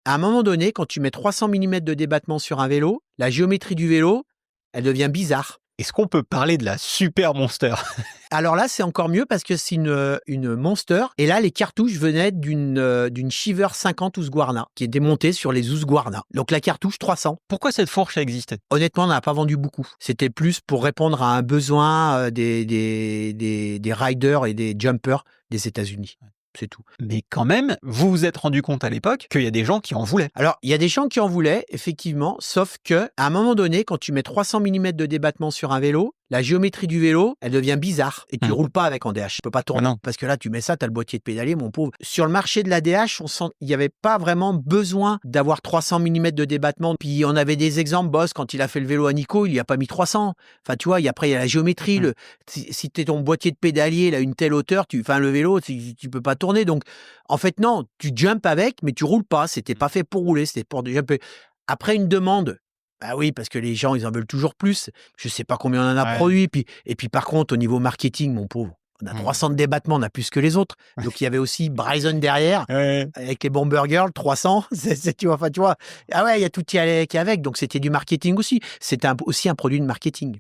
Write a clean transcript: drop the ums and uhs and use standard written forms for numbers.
À un moment donné, quand tu mets 300 millimètres de débattement sur un vélo, la géométrie du vélo, elle devient bizarre. Est-ce qu'on peut parler de la Super Monster? Alors là, c'est encore mieux parce que c'est une Monster. Et là, les cartouches venaient d'une Shiver 50 Husqvarna qui est démontée sur les Husqvarna. Donc la cartouche 300. Pourquoi cette fourche a existé? Honnêtement, on n'a pas vendu beaucoup. C'était plus pour répondre à un besoin des riders et des jumpers des États-Unis. C'est tout. Mais quand même, vous vous êtes rendu compte à l'époque qu'il y a des gens qui en voulaient. Alors, il y a des gens qui en voulaient, effectivement, sauf que à un moment donné, quand tu mets 300 millimètres de débattement sur un vélo, la géométrie du vélo, elle devient bizarre et tu roules pas avec en DH. Tu peux pas tourner. non. Parce que là, tu mets ça, tu as le boîtier de pédalier, mon pauvre. Sur le marché de la DH, il n'y avait pas vraiment besoin d'avoir 300 millimètres de débattement. Puis on avait des exemples, Boss, quand il a fait le vélo à Nico, il n'y a pas mis 300. Enfin, tu vois, après, il y a la géométrie. Si tu es ton boîtier de pédalier, là, une telle hauteur, le vélo, tu peux pas tourner. Donc, en fait, non, tu jumps avec, mais tu roules pas. C'était pas fait pour rouler, c'était pour jumper. Après une demande, bah oui, parce que les gens, ils en veulent toujours plus. Je sais pas combien on en a produit. Et puis, par contre, au niveau marketing, mon pauvre, on a 300 de débattements, on a plus que les autres. Donc, il y avait aussi Bryson derrière, avec les Bomber Girls, 300. Tu vois, ah ouais, il y a tout qui allait avec. Donc, c'était du marketing aussi. C'était aussi un produit de marketing.